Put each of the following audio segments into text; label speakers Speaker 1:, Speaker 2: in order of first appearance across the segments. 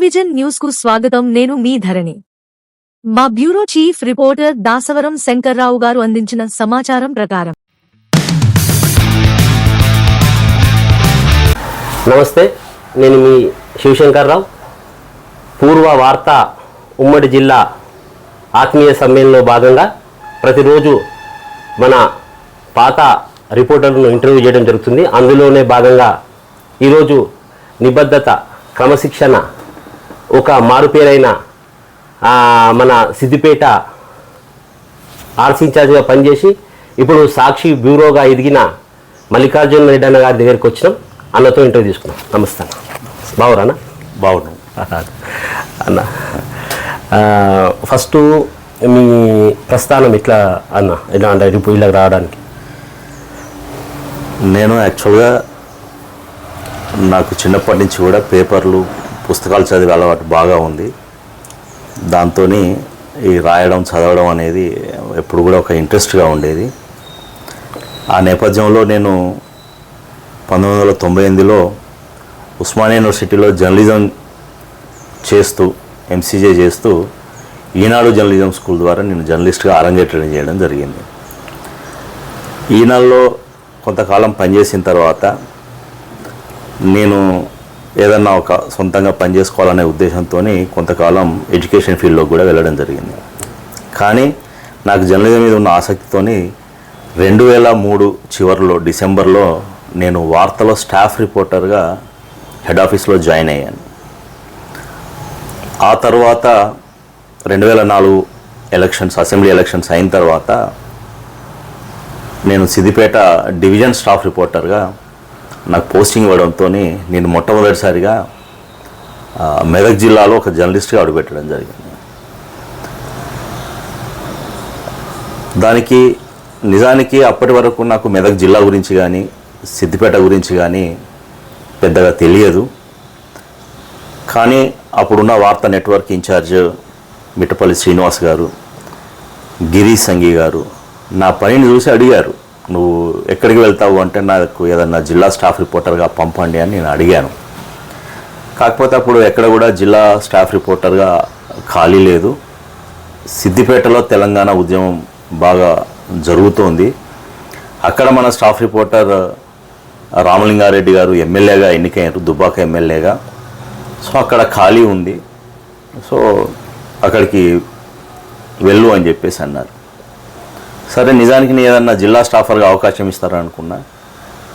Speaker 1: Vision news కు స్వాగతం. నేను మీ ధరణి. మా బ్యూరో చీఫ్ రిపోర్టర్ దాసవరం శంకర్రావు గారు అందించిన సమాచారం ప్రకారం.
Speaker 2: నమస్తే, నేను మీ శివశంకర్రావు. పూర్వ వార్త ఉమ్మడి జిల్లా ఆత్మీయ సమ్మేళనంలో భాగంగా ప్రతిరోజు మన పాత రిపోర్టర్లను ఇంటర్వ్యూ చేయడం జరుగుతుంది. అందులోనే భాగంగా ఈరోజు నిబద్ధత, క్రమశిక్షణ, ఒక మారుపేరైన మన సిద్దిపేట ఆర్ట్స్ ఇన్ఛార్జ్గా పనిచేసి ఇప్పుడు సాక్షి బ్యూరోగా ఎదిగిన మల్లికార్జున రెడ్డి అన్న గారి దగ్గరికి వచ్చినాం. అన్నతో ఇంటర్వ్యూ తీసుకున్నాం. నమస్తే అన్న. బాగురానా?
Speaker 3: బాగున్నాం
Speaker 2: అన్న. ఫస్ట్ మీ ప్రస్థానం ఎట్లా అన్న, ఎలా అంటే ఇప్పుడు ఇలా రావడానికి?
Speaker 3: నేను యాక్చువల్గా నాకు చిన్నప్పటి నుంచి కూడా పేపర్లు, పుస్తకాలు చదివే అలవాటు బాగా ఉంది. దాంతో ఈ రాయడం, చదవడం అనేది ఎప్పుడు కూడా ఒక ఇంట్రెస్ట్గా ఉండేది. ఆ నేపథ్యంలో నేను 1998లో ఉస్మానియా యూనివర్సిటీలో జర్నలిజం చేస్తూ, ఎంసీజే చేస్తూ, ఈనాడు జర్నలిజం స్కూల్ ద్వారా నేను జర్నలిస్ట్గా అరంగేట్రం చేయడం జరిగింది. ఈనాడులో కొంతకాలం పనిచేసిన తర్వాత నేను ఏదన్నా ఒక సొంతంగా పనిచేసుకోవాలనే ఉద్దేశంతో కొంతకాలం ఎడ్యుకేషన్ ఫీల్డ్లో కూడా వెళ్ళడం జరిగింది. కానీ నాకు జర్నలిజం మీద ఉన్న ఆసక్తితో 2003 చివరిలో డిసెంబర్లో నేను వార్తలో స్టాఫ్ రిపోర్టర్గా హెడ్ ఆఫీస్లో జాయిన్ అయ్యాను. ఆ తర్వాత 2004 ఎలక్షన్స్, అసెంబ్లీ ఎలక్షన్స్ అయిన తర్వాత నేను సిద్దిపేట డివిజన్ స్టాఫ్ రిపోర్టర్గా నాకు పోస్టింగ్ ఇవ్వడంతో నేను మొట్టమొదటిసారిగా మెదక్ జిల్లాలో ఒక జర్నలిస్ట్గా అడుగుపెట్టడం జరిగింది. దానికి నిజానికి అప్పటి వరకు నాకు మెదక్ జిల్లా గురించి కానీ, సిద్దిపేట గురించి కానీ పెద్దగా తెలియదు. కానీ అప్పుడున్న వార్తా నెట్వర్క్ ఇన్ఛార్జ్ మిట్టపల్లి శ్రీనివాస్ గారు, గిరీష్ సంఘీ గారు నా పనిని చూసి అడిగారు, నువ్వు ఎక్కడికి వెళ్తావు అంటే నాకు ఏదన్నా జిల్లా స్టాఫ్ రిపోర్టర్గా పంపండి అని నేను అడిగాను. కాకపోతే అప్పుడు ఎక్కడ కూడా జిల్లా స్టాఫ్ రిపోర్టర్గా ఖాళీ లేదు. సిద్దిపేటలో తెలంగాణ ఉద్యమం బాగా జరుగుతోంది. అక్కడ మన స్టాఫ్ రిపోర్టర్ రామలింగారెడ్డి గారు ఎమ్మెల్యేగా ఎన్నికయ్యారు, దుబ్బాక ఎమ్మెల్యేగా. సో అక్కడ ఖాళీ ఉంది, సో అక్కడికి వెళ్ళు అని చెప్పేసి అన్నారు. సరే, నిజానికి నేను ఏదన్నా జిల్లా స్టాఫర్గా అవకాశం ఇస్తారనుకున్నా.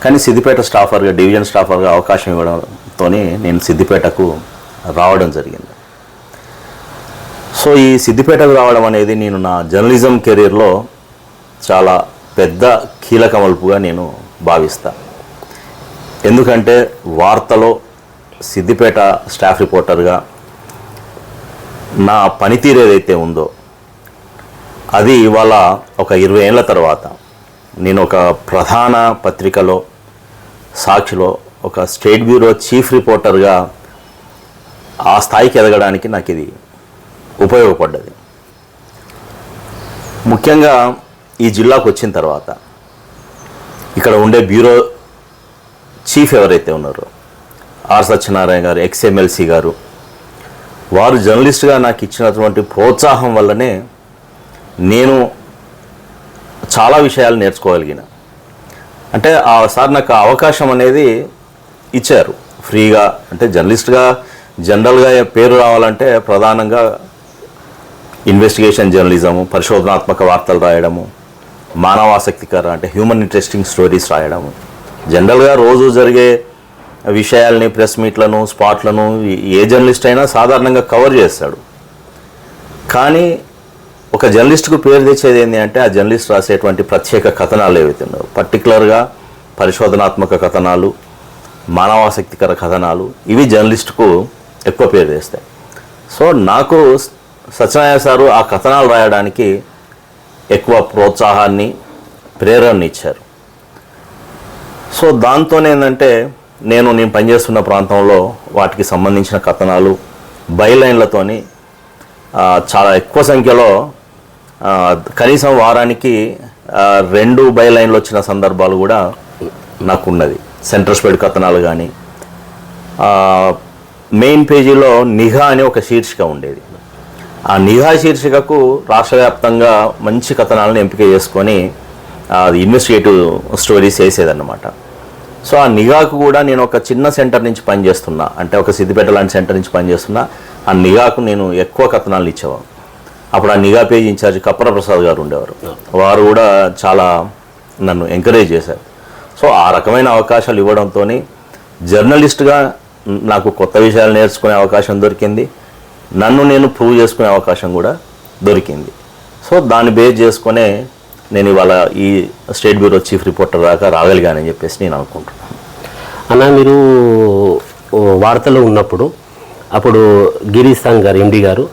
Speaker 3: కానీ సిద్దిపేట స్టాఫర్గా, డివిజన్ స్టాఫర్గా అవకాశం ఇవ్వడంతో నేను సిద్దిపేటకు రావడం జరిగింది. సో ఈ సిద్దిపేటకు రావడం అనేది నేను నా జర్నలిజం కెరీర్లో చాలా పెద్ద కీలక మలుపుగా నేను భావిస్తా. ఎందుకంటే వార్తలో సిద్దిపేట స్టాఫ్ రిపోర్టర్గా నా పనితీరు ఏదైతే ఉందో అది ఇవాళ ఒక 20 ఏళ్ళ తర్వాత నేను ఒక ప్రధాన పత్రికలో, సాక్షిలో ఒక స్టేట్ బ్యూరో చీఫ్ రిపోర్టర్గా ఆ స్థాయికి ఎదగడానికి నాకు ఇది ఉపయోగపడ్డది. ముఖ్యంగా ఈ జిల్లాకు వచ్చిన తర్వాత ఇక్కడ ఉండే బ్యూరో చీఫ్ ఎవరైతే ఉన్నారో ఆర్ సత్యనారాయణ గారు, ఎక్స్ఎమ్మెల్సీ గారు, వారు జర్నలిస్ట్గా నాకు ఇచ్చినటువంటి ప్రోత్సాహం వల్లనే నేను చాలా విషయాలు నేర్చుకోగలిగిన. అంటే సార్ నాకు అవకాశం అనేది ఇచ్చారు ఫ్రీగా. అంటే జర్నలిస్ట్గా జనరల్గా పేరు రావాలంటే ప్రధానంగా ఇన్వెస్టిగేషన్ జర్నలిజము, పరిశోధనాత్మక వార్తలు రాయడము, మానవాసక్తికర అంటే హ్యూమన్ ఇంట్రెస్టింగ్ స్టోరీస్ రాయడము, జనరల్గా రోజు జరిగే విషయాల్ని, ప్రెస్ మీట్లను, స్పాట్లను ఏ జర్నలిస్ట్ అయినా సాధారణంగా కవర్ చేస్తాడు. కానీ ఒక జర్నలిస్ట్కు పేరు తెచ్చేది ఏంటి అంటే ఆ జర్నలిస్ట్ రాసేటువంటి ప్రత్యేక కథనాలు ఏవైతే ఉన్నాయో, పర్టికులర్గా పరిశోధనాత్మక కథనాలు, మానవాసక్తికర కథనాలు, ఇవి జర్నలిస్టుకు ఎక్కువ పేరు తెస్తాయి. సో నాకు సత్యనారాయణ సారు ఆ కథనాలు రాయడానికి ఎక్కువ ప్రోత్సాహాన్ని, ప్రేరణని ఇచ్చారు. సో దాంతో ఏంటంటే నేను పనిచేస్తున్న ప్రాంతంలో వాటికి సంబంధించిన కథనాలు బైలైన్లతోని చాలా ఎక్కువ సంఖ్యలో, కనీసం వారానికి 2 బైలైన్లు వచ్చిన సందర్భాలు కూడా నాకున్నది. సెంటర్ స్ప్రెడ్ కథనాలు కానీ, మెయిన్ పేజీలో నిఘా అని ఒక శీర్షిక ఉండేది. ఆ నిఘా శీర్షికకు రాష్ట్ర వ్యాప్తంగా మంచి కథనాలను ఎంపిక చేసుకొని అది ఇన్వెస్టిగేటివ్ స్టోరీస్ వేసేదన్నమాట. సో ఆ నిఘాకు కూడా నేను ఒక చిన్న సెంటర్ నుంచి పనిచేస్తున్నా, అంటే ఒక సిద్దిపేట లాంటి సెంటర్ నుంచి పనిచేస్తున్నా. ఆ నిఘాకు నేను ఎక్కువ కథనాలు ఇచ్చేవాడు. అప్పుడు ఆ నిఘా పేజ్ ఇన్ఛార్జ్ కప్పర ప్రసాద్ గారు ఉండేవారు. వారు కూడా చాలా నన్ను ఎంకరేజ్ చేశారు. సో ఆ రకమైన అవకాశాలు ఇవ్వడంతో జర్నలిస్ట్గా నాకు కొత్త విషయాలు నేర్చుకునే అవకాశం దొరికింది. నన్ను నేను ప్రూవ్ చేసుకునే అవకాశం కూడా దొరికింది. సో దాన్ని బేస్ చేసుకునే నేను ఇవాళ ఈ స్టేట్ బ్యూరో చీఫ్ రిపోర్టర్ దాకా రాగలిగానని చెప్పేసి నేను అనుకుంటున్నాను.
Speaker 2: అన్న, మీరు వార్తలో ఉన్నప్పుడు అప్పుడు గిరీష్ సంగ్ గారు ఎండి గారు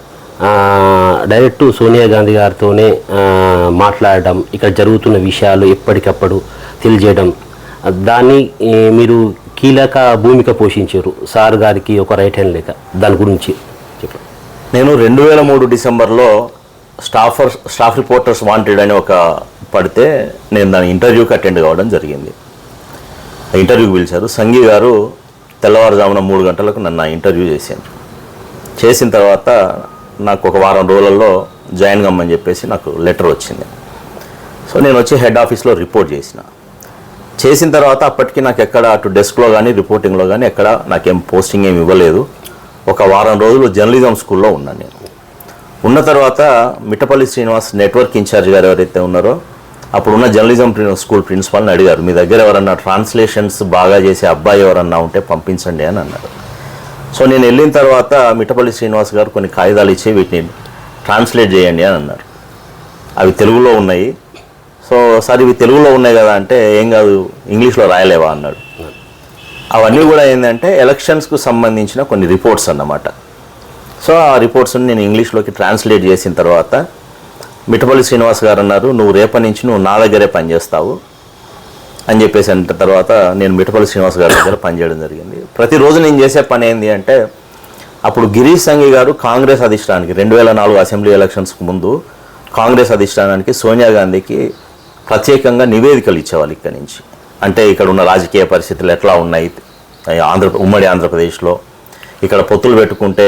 Speaker 2: డైరెక్ట్ సోనియా గాంధీ గారితోనే మాట్లాడడం, ఇక్కడ జరుగుతున్న విషయాలు ఎప్పటికప్పుడు తెలియజేయడం, దాన్ని మీరు కీలక భూమిక పోషించారు సార్ గారికి ఒక రైట్ హ్యాండ్ లేక. దాని గురించి చెప్పండి.
Speaker 3: నేను 2003 డిసెంబర్లో స్టాఫ్ రిపోర్టర్స్ వాంటెడ్ అని ఒక పడితే నేను దాని ఇంటర్వ్యూకి అటెండ్ కావడం జరిగింది. ఇంటర్వ్యూకి పిలిచారు. సంఘీ గారు తెల్లవారుజామున 3 గంటలకు నన్ను ఇంటర్వ్యూ చేశాను. చేసిన తర్వాత నాకు ఒక వారం రోజులలో జాయిన్ కమ్మని చెప్పేసి నాకు లెటర్ వచ్చింది. సో నేను వచ్చి హెడ్ ఆఫీస్లో రిపోర్ట్ చేసిన తర్వాత అప్పటికి నాకు ఎక్కడ అటు డెస్క్లో కానీ రిపోర్టింగ్లో కానీ ఎక్కడ నాకేం పోస్టింగ్ ఏమి ఇవ్వలేదు. ఒక వారం రోజులు జర్నలిజం స్కూల్లో ఉన్నాను నేను. ఉన్న తర్వాత మిట్టపల్లి శ్రీనివాస్ నెట్వర్క్ ఇన్ఛార్జ్ గారు ఎవరైతే ఉన్నారో అప్పుడున్న జర్నలిజం స్కూల్ ప్రిన్సిపాల్ని అడిగారు, మీ దగ్గర ఎవరన్నా ట్రాన్స్లేషన్స్ బాగా చేసే అబ్బాయి ఎవరన్నా ఉంటే పంపించండి అని అన్నారు. సో నేను వెళ్ళిన తర్వాత మిట్టపల్లి శ్రీనివాస్ గారు కొన్ని కాగితాలు ఇచ్చి వీటిని ట్రాన్స్లేట్ చేయండి అని అన్నారు. అవి తెలుగులో ఉన్నాయి. సో సార్ ఇవి తెలుగులో ఉన్నాయి కదా అంటే, ఏం కాదు ఇంగ్లీష్లో రాయలేవా అన్నాడు. అవన్నీ కూడా ఏంటంటే ఎలక్షన్స్కు సంబంధించిన కొన్ని రిపోర్ట్స్ అన్నమాట. సో ఆ రిపోర్ట్స్ని నేను ఇంగ్లీష్లోకి ట్రాన్స్లేట్ చేసిన తర్వాత మిట్టపల్లి శ్రీనివాస్ గారు అన్నారు, నువ్వు రేపటి నుంచి నువ్వు నా దగ్గరే పనిచేస్తావు అని చెప్పేసి అంట. తర్వాత నేను మిట్టపల్లి శ్రీనివాస్ గారి దగ్గర పనిచేయడం జరిగింది. ప్రతిరోజు నేను చేసే పని ఏంటి అంటే, అప్పుడు గిరీష్ సంఘీ గారు కాంగ్రెస్ అధిష్టానానికి 2004 అసెంబ్లీ ఎలక్షన్స్కి ముందు కాంగ్రెస్ అధిష్టానానికి సోనియా గాంధీకి ప్రత్యేకంగా నివేదికలు ఇచ్చేవాళ్ళు ఇక్కడి నుంచి. అంటే ఇక్కడ ఉన్న రాజకీయ పరిస్థితులు ఎట్లా ఉన్నాయి ఉమ్మడి ఆంధ్రప్రదేశ్లో, ఇక్కడ పొత్తులు పెట్టుకుంటే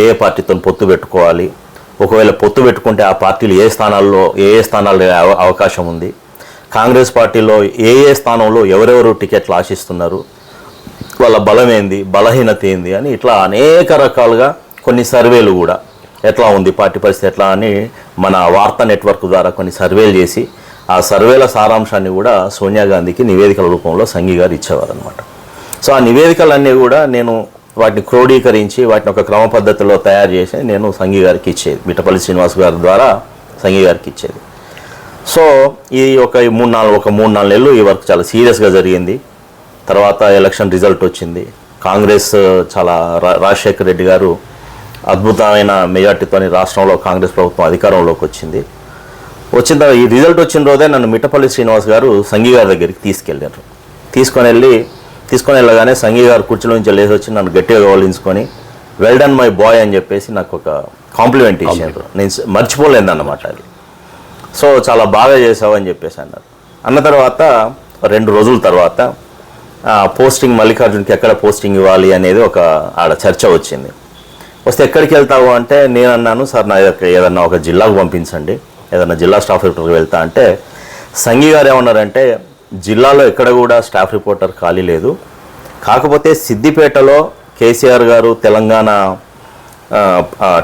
Speaker 3: ఏ పార్టీతో పొత్తు పెట్టుకోవాలి, ఒకవేళ పొత్తు పెట్టుకుంటే ఆ పార్టీలు ఏ స్థానాల్లో అవకాశం ఉంది, కాంగ్రెస్ పార్టీలో ఏ స్థానంలో ఎవరెవరు టికెట్లు ఆశిస్తున్నారు, వాళ్ళ బలం ఏంది, బలహీనత ఏంది అని ఇట్లా అనేక రకాలుగా కొన్ని సర్వేలు కూడా ఎట్లా ఉంది పార్టీ పరిస్థితి ఎట్లా అని మన వార్తా నెట్వర్క్ ద్వారా కొన్ని సర్వేలు చేసి ఆ సర్వేల సారాంశాన్ని కూడా సోనియా గాంధీకి నివేదికల రూపంలో సంఘీ గారు ఇచ్చేవారు అనమాట. సో ఆ నివేదికలన్నీ కూడా నేను వాటిని క్రోడీకరించి వాటిని ఒక క్రమ పద్ధతిలో తయారు చేసి నేను సంఘీ గారికి ఇచ్చేది, మిట్టపల్లి శ్రీనివాస్ గారి ద్వారా సంఘీ గారికి ఇచ్చేది. సో ఈ ఒక 3-4 నెలలు ఈ వర్క్ చాలా సీరియస్గా జరిగింది. తర్వాత ఎలక్షన్ రిజల్ట్ వచ్చింది. కాంగ్రెస్ చాలా రాజశేఖర్ రెడ్డి గారు అద్భుతమైన మెజార్టీతో రాష్ట్రంలో కాంగ్రెస్ ప్రభుత్వం అధికారంలోకి వచ్చింది. వచ్చిన తర్వాత ఈ రిజల్ట్ వచ్చిన రోజే నన్ను మిట్టపల్లి శ్రీనివాస్ గారు సంఘీ గారి దగ్గరికి తీసుకెళ్ళారు. తీసుకొని వెళ్ళగానే సంఘీ గారు కుర్చీలో నుంచి లేచి వచ్చి నన్ను గట్టిగా గౌరవించుకొని వెల్ డన్ మై బాయ్ అని చెప్పేసి నాకు ఒక కాంప్లిమెంట్ ఇచ్చారు. నేను మర్చిపోలేదన్నమాట అది. సో చాలా బాగా చేసావు అని చెప్పేసి అన్నారు. అన్న తర్వాత 2 రోజుల తర్వాత పోస్టింగ్ మల్లికార్జున్కి ఎక్కడ పోస్టింగ్ ఇవ్వాలి అనేది ఒక ఆడ చర్చ వచ్చింది. వస్తే ఎక్కడికి వెళ్తావు అంటే నేను అన్నాను, సార్ నా ఏదన్నా ఒక జిల్లాకు పంపించండి, ఏదన్నా జిల్లా స్టాఫ్ రిపోర్టర్కి వెళ్తా అంటే సంఘీ గారు ఏమన్నారంటే, జిల్లాలో ఎక్కడ కూడా స్టాఫ్ రిపోర్టర్ ఖాళీ లేదు, కాకపోతే సిద్దిపేటలో కేసీఆర్ గారు తెలంగాణ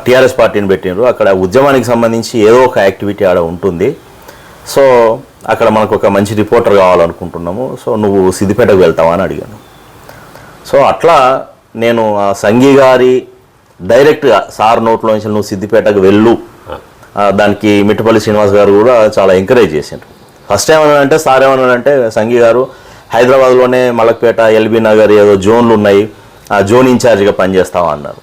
Speaker 3: టీఆర్ఎస్ పార్టీని పెట్టినారు, అక్కడ ఉద్యమానికి సంబంధించి ఏదో ఒక యాక్టివిటీ ఆడ ఉంటుంది, సో అక్కడ మనకు ఒక మంచి రిపోర్టర్ కావాలనుకుంటున్నాము, సో నువ్వు సిద్దిపేటకు వెళ్తావా అని అడిగాను. సో అట్లా నేను సంఘీ గారి డైరెక్ట్గా సార్ నోట్లో నుంచి నువ్వు సిద్దిపేటకు వెళ్ళు, దానికి మిట్టపల్లి శ్రీనివాస్ గారు కూడా చాలా ఎంకరేజ్ చేశారు. ఫస్ట్ ఏమన్నాడంటే సార్ ఏమన్నాడంటే, సంఘీ గారు హైదరాబాద్లోనే మలక్పేట, ఎల్బీ నగర్ ఏదో జోన్లు ఉన్నాయి, ఆ జోన్ ఇన్ఛార్జిగా పనిచేస్తావా అన్నారు.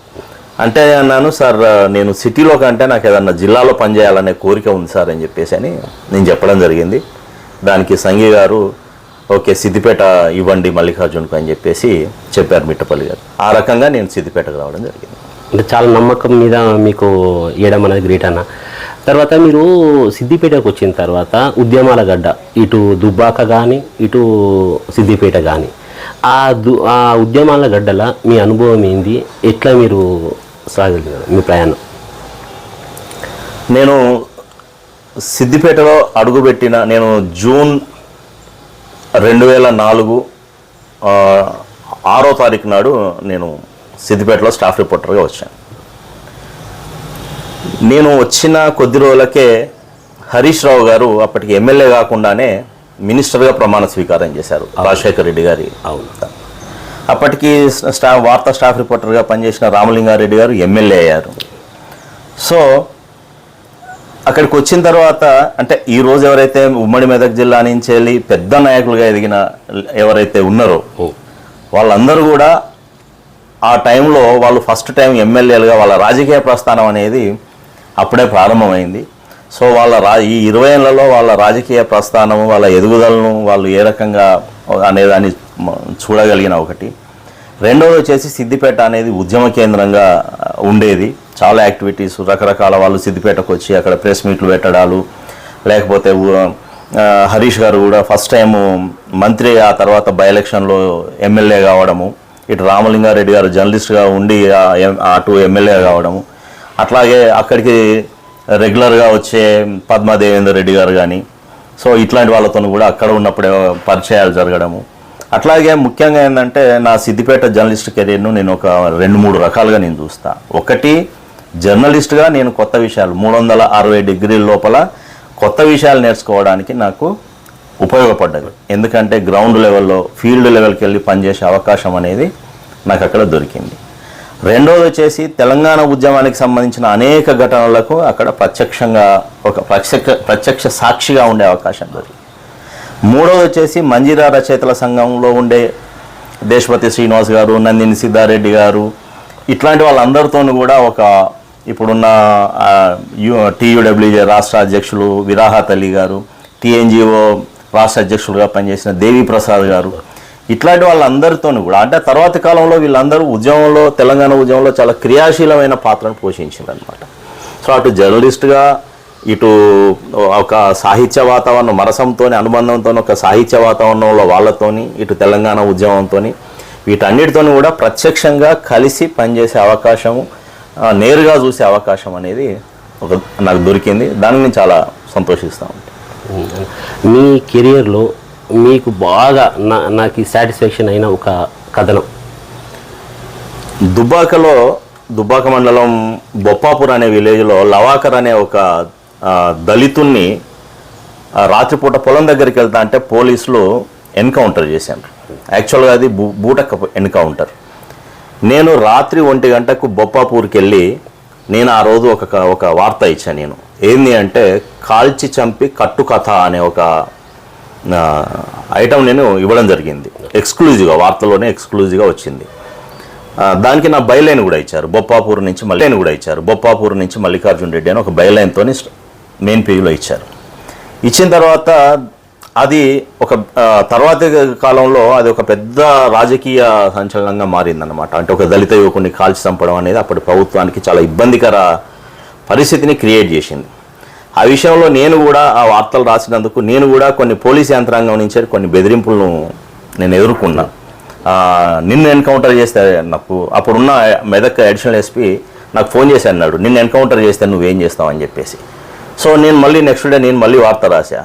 Speaker 3: అంటే అన్నాను, సార్ నేను సిటీలో కంటే నాకు ఏదన్నా జిల్లాలో పనిచేయాలనే కోరిక ఉంది సార్ అని చెప్పేసి అని నేను చెప్పడం జరిగింది. దానికి సంఘీ గారు ఓకే సిద్దిపేట ఇవ్వండి మల్లికార్జున్కు అని చెప్పేసి చెప్పారు మిట్టపల్లి గారు. ఆ రకంగా నేను సిద్దిపేటకు రావడం జరిగింది.
Speaker 2: అంటే చాలా నమ్మకం మీద మీకు ఇవ్వడం అనేది గ్రేట్ అన్న. తర్వాత మీరు సిద్దిపేటకు వచ్చిన తర్వాత ఉద్యమాల గడ్డ, ఇటు దుబ్బాక కానీ ఇటు సిద్దిపేట కానీ ఆ ఉద్యమాల గడ్డల మీ అనుభవం ఏంది, ఎట్లా మీరు సాగలిగారు మీ ప్రయాణం?
Speaker 3: నేను సిద్దిపేటలో అడుగుపెట్టిన నేను జూన్ 2004 6వ తారీఖు నాడు నేను సిద్దిపేటలో స్టాఫ్ రిపోర్టర్గా వచ్చాను. నేను వచ్చిన కొద్ది రోజులకే హరీష్ రావు గారు అప్పటికి ఎమ్మెల్యే కాకుండానే మినిస్టర్గా ప్రమాణ స్వీకారం చేశారు, రాజశేఖర రెడ్డి గారి. అప్పటికి వార్తా స్టాఫ్ రిపోర్టర్గా పనిచేసిన రామలింగారెడ్డి గారు ఎమ్మెల్యే అయ్యారు. సో అక్కడికి వచ్చిన తర్వాత అంటే ఈరోజు ఎవరైతే ఉమ్మడి మెదక్ జిల్లా నుంచి వెళ్ళి పెద్ద నాయకులుగా ఎదిగిన ఎవరైతే ఉన్నారో వాళ్ళందరూ కూడా ఆ టైంలో వాళ్ళు ఫస్ట్ టైం ఎమ్మెల్యేలుగా వాళ్ళ రాజకీయ ప్రస్థానం అనేది అప్పుడే ప్రారంభమైంది. సో ఈ 20 ఏళ్లలో వాళ్ళ రాజకీయ ప్రస్థానం, వాళ్ళ ఎదుగుదలను వాళ్ళు ఏ రకంగా అనేదాన్ని చూడగలిగిన ఒకటి. రెండవది వచ్చేసి సిద్దిపేట అనేది ఉద్యమ కేంద్రంగా ఉండేది. చాలా యాక్టివిటీస్, రకరకాల వాళ్ళు సిద్దిపేటకు వచ్చి అక్కడ ప్రెస్ మీట్లు పెట్టడాలు, లేకపోతే హరీష్ గారు కూడా ఫస్ట్ టైము మంత్రి, ఆ తర్వాత బై ఎలక్షన్లో ఎమ్మెల్యే కావడము, ఇటు రామలింగారెడ్డి గారు జర్నలిస్ట్గా ఉండి అటు ఎమ్మెల్యే కావడము, అట్లాగే అక్కడికి రెగ్యులర్గా వచ్చే పద్మాదేవేందర్ రెడ్డి గారు కానీ, సో ఇట్లాంటి వాళ్ళతో కూడా అక్కడ ఉన్నప్పుడే పరిచయాలు జరగడము. అట్లాగే ముఖ్యంగా ఏంటంటే నా సిద్దిపేట జర్నలిస్ట్ కెరీర్ను నేను ఒక 2-3 రకాలుగా నేను చూస్తా. ఒకటి, జర్నలిస్ట్గా నేను కొత్త విషయాలు 360 డిగ్రీల లోపల కొత్త విషయాలు నేర్చుకోవడానికి నాకు ఉపయోగపడ్డది. ఎందుకంటే గ్రౌండ్ లెవెల్లో, ఫీల్డ్ లెవెల్కి వెళ్ళి పనిచేసే అవకాశం అనేది నాకు అక్కడ దొరికింది. రెండోది వచ్చేసి తెలంగాణ ఉద్యమానికి సంబంధించిన అనేక ఘటనలకు అక్కడ ప్రత్యక్ష సాక్షిగా ఉండే అవకాశం దొరికింది. మూడోది వచ్చేసి మంజీరా రచయితల సంఘంలో ఉండే దేశపతి శ్రీనివాస్ గారు, నందిని సిద్ధారెడ్డి గారు, ఇట్లాంటి వాళ్ళందరితో కూడా ఇప్పుడున్న TUWJ రాష్ట్ర అధ్యక్షులు విరాహత్ అలీ గారు, TNGO రాష్ట్ర అధ్యక్షులుగా పనిచేసిన దేవి ప్రసాద్ గారు, ఇట్లాంటి వాళ్ళందరితో కూడా అంటే తర్వాతి కాలంలో వీళ్ళందరూ ఉద్యమంలో, తెలంగాణ ఉద్యమంలో చాలా క్రియాశీలమైన పాత్రను పోషించారు అనమాట. సో అటు జర్నలిస్ట్గా, ఇటు ఒక సాహిత్య వాతావరణం, మరసంతో అనుబంధంతో ఒక సాహిత్య వాతావరణంలో వాళ్ళతోని, ఇటు తెలంగాణ ఉద్యమంతో, వీటన్నిటితో కూడా ప్రత్యక్షంగా కలిసి పనిచేసే అవకాశం, నేరుగా చూసే అవకాశం అనేది నాకు దొరికింది. దాన్ని నేను చాలా సంతోషిస్తూ ఉంటాను.
Speaker 2: మీ కెరియర్లో మీకు బాగా నాకు సాటిస్ఫాక్షన్ అయిన ఒక కథనం?
Speaker 3: దుబ్బాక మండలం బొప్పాపూర్ అనే విలేజ్లో లవాకర్ అనే ఒక దళితుణ్ణి రాత్రిపూట పొలం దగ్గరికి వెళ్తా అంటే పోలీసులు ఎన్కౌంటర్ చేశారు. యాక్చువల్గా అది బూటక ఎన్కౌంటర్. నేను రాత్రి 1 గంటకు బొప్పాపూర్కి వెళ్ళి నేను ఆ రోజు ఒక వార్త ఇచ్చాను. నేను ఏంది అంటే కాల్చి చంపి కట్టు కథ అనే ఒక ఐటమ్ నేను ఇవ్వడం జరిగింది. ఎక్స్క్లూజివ్గా, వార్తలోనే ఎక్స్క్లూజివ్గా వచ్చింది. దానికి నా బైలైన్ కూడా ఇచ్చారు. బొప్పాపూర్ నుంచి మల్లికార్జున్ రెడ్డి అని ఒక బైలైన్తో మెయిన్ పేజీలో ఇచ్చారు. ఇచ్చిన తర్వాత అది తర్వాతి కాలంలో అది ఒక పెద్ద రాజకీయ సంచలనంగా మారిందన్నమాట. అంటే ఒక దళిత యువకుడిని కాల్చి చంపడం అనేది అప్పటి ప్రభుత్వానికి చాలా ఇబ్బందికర పరిస్థితిని క్రియేట్ చేసింది. ఆ విషయంలో నేను కూడా ఆ వార్తలు రాసినందుకు నేను కూడా కొన్ని పోలీస్ యంత్రాంగం నుంచి కొన్ని బెదిరింపులను నేను ఎదుర్కొన్నా. నిన్ను ఎన్కౌంటర్ చేస్తే నాకు అప్పుడున్న మెదక్ అడిషనల్ ఎస్పీ నాకు ఫోన్ చేసి అన్నాడు, నిన్ను ఎన్కౌంటర్ చేస్తే నువ్వేం చేస్తావు అని చెప్పేసి. సో నేను మళ్ళీ నెక్స్ట్ డే నేను మళ్ళీ వార్త రాశా,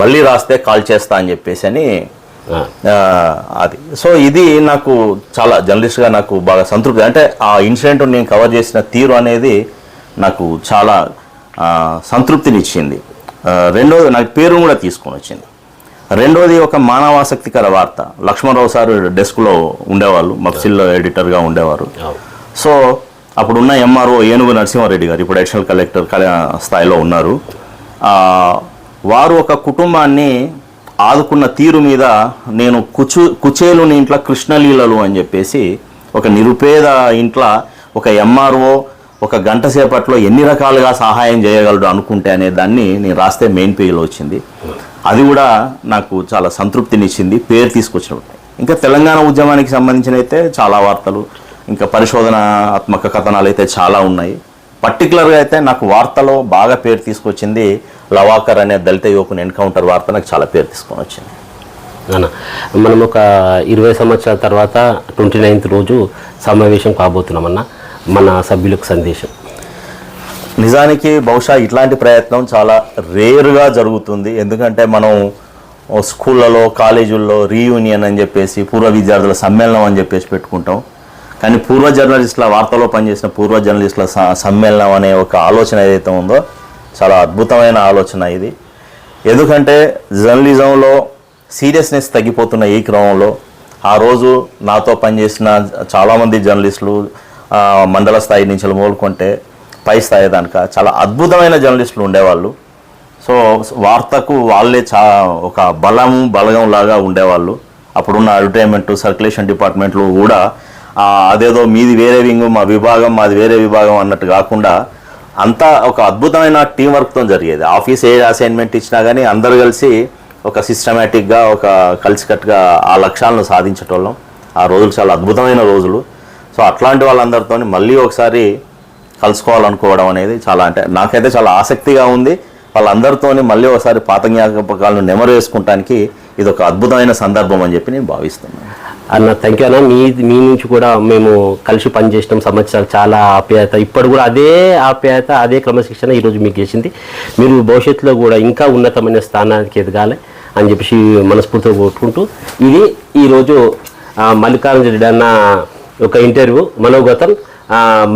Speaker 3: మళ్ళీ రాస్తే కాల్ చేస్తా అని చెప్పేసి అని అది. సో ఇది నాకు చాలా జర్నలిస్ట్గా నాకు బాగా సంతృప్తి. అంటే ఆ ఇన్సిడెంట్ నేను కవర్ చేసిన తీరు అనేది నాకు చాలా సంతృప్తినిచ్చింది. రెండోది నాకు పేరు కూడా తీసుకొని వచ్చింది. రెండోది ఒక మానవాసక్తికర వార్త. లక్ష్మణరావు సార్ డెస్క్లో ఉండేవాళ్ళు, మఫ్సిల్లో ఎడిటర్గా ఉండేవారు. సో అప్పుడున్న MRO ఏనుగు నరసింహారెడ్డి గారు, ఇప్పుడు అడిషనల్ కలెక్టర్ స్థాయిలో ఉన్నారు. వారు ఒక కుటుంబాన్ని ఆదుకున్న తీరు మీద నేను కుచేలుని ఇంట్లో కృష్ణలీలలు అని చెప్పేసి ఒక నిరుపేద ఇంట్లో ఒక MRO ఒక గంట సేపట్లో ఎన్ని రకాలుగా సహాయం చేయగలడు అనుకుంటే అనే దాన్ని నేను రాస్తే మెయిన్ పేజీలో వచ్చింది. అది కూడా నాకు చాలా సంతృప్తినిచ్చింది, పేరు తీసుకొచ్చినప్పుడు. ఇంకా తెలంగాణ ఉద్యమానికి సంబంధించిన అయితే చాలా వార్తలు, ఇంకా పరిశోధనాత్మక కథనాలు అయితే చాలా ఉన్నాయి. పర్టికులర్గా అయితే నాకు వార్తలో బాగా పేరు తీసుకొచ్చింది లవాకర్ అనే దళిత యువకుని ఎన్కౌంటర్ వార్త నాకు చాలా పేరు తీసుకొని వచ్చింది.
Speaker 2: అన్న మనం ఒక 20 సంవత్సరాల తర్వాత 29th రోజు సమావేశం కాబోతున్నామన్న. మన సభ్యులకు సందేశం.
Speaker 3: నిజానికి బహుశా ఇట్లాంటి ప్రయత్నం చాలా రేరుగా జరుగుతుంది. ఎందుకంటే మనం స్కూళ్ళలో కాలేజీల్లో రీయూనియన్ అని చెప్పేసి పూర్వ విద్యార్థుల సమ్మేళనం అని చెప్పేసి పెట్టుకుంటాం. కానీ పూర్వ జర్నలిస్టుల వార్తలో పనిచేసిన పూర్వ జర్నలిస్టుల సమ్మేళనం అనే ఒక ఆలోచన ఏదైతే ఉందో చాలా అద్భుతమైన ఆలోచన ఇది. ఎందుకంటే జర్నలిజంలో సీరియస్నెస్ తగ్గిపోతున్న ఈ క్రమంలో ఆ రోజు నాతో పనిచేసిన చాలామంది జర్నలిస్టులు మండల స్థాయి నుంచి మొదలుకుంటే పై స్థాయి దానిక చాలా అద్భుతమైన జర్నలిస్టులు ఉండేవాళ్ళు. సో వార్తకు వాళ్ళే ఒక బలగం లాగా ఉండేవాళ్ళు. అప్పుడున్న అడ్వర్టైజ్మెంట్ సర్క్యులేషన్ డిపార్ట్మెంట్లు కూడా అదేదో మీది వేరే వింగ్ మా విభాగం మాది వేరే విభాగం అన్నట్టు కాకుండా అంతా ఒక అద్భుతమైన టీం వర్క్తో జరిగేది. ఆఫీస్ ఏ అసైన్మెంట్ ఇచ్చినా కానీ అందరూ కలిసి ఒక సిస్టమేటిక్గా ఒక కలిసికట్టుగా ఆ లక్ష్యాలను సాధించేటోళ్ళం. ఆ రోజులు చాలా అద్భుతమైన రోజులు. సో అట్లాంటి వాళ్ళందరితో మళ్ళీ ఒకసారి కలుసుకోవాలనుకోవడం అనేది చాలా అంటే నాకైతే చాలా ఆసక్తిగా ఉంది. వాళ్ళందరితో మళ్ళీ ఒకసారి పాత జ్ఞాపకాలను నెమరు వేసుకుంటానికి ఇది ఒక అద్భుతమైన సందర్భం అని చెప్పి నేను భావిస్తున్నాను.
Speaker 2: అన్న థ్యాంక్ యూ అన్న. మీ నుంచి కూడా మేము కలిసి పనిచేసినాం సంవత్సరాలు. చాలా ఆప్యాయత, ఇప్పుడు కూడా అదే ఆప్యాయత అదే క్రమశిక్షణ ఈరోజు మీకు చేసింది. మీరు భవిష్యత్తులో కూడా ఇంకా ఉన్నతమైన స్థానానికి ఎదగాలి అని చెప్పేసి మనస్ఫూర్తిగా కోరుకుంటూ ఇది ఈరోజు మల్లికార్జున రెడ్డి అన్న ఒక ఇంటర్వ్యూ మనోగతం.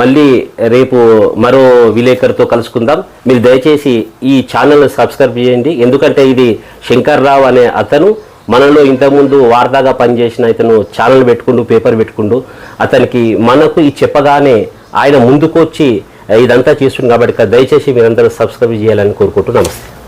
Speaker 2: మళ్ళీ రేపు మరో విలేకరితో కలుసుకుందాం. మీరు దయచేసి ఈ ఛానల్ని సబ్స్క్రైబ్ చేయండి. ఎందుకంటే ఇది శంకర్రావు అనే అతను మనలో ఇంతకుముందు వార్తాగా పనిచేసిన ఇతను ఛానల్ పెట్టుకుంటూ పేపర్ పెట్టుకుంటూ అతనికి మనకు ఈ చెప్పగానే ఆయన ముందుకొచ్చి ఇదంతా చేస్తుంది. కాబట్టి దయచేసి మీరందరూ సబ్స్క్రైబ్ చేయాలని కోరుకుంటూ నమస్తే.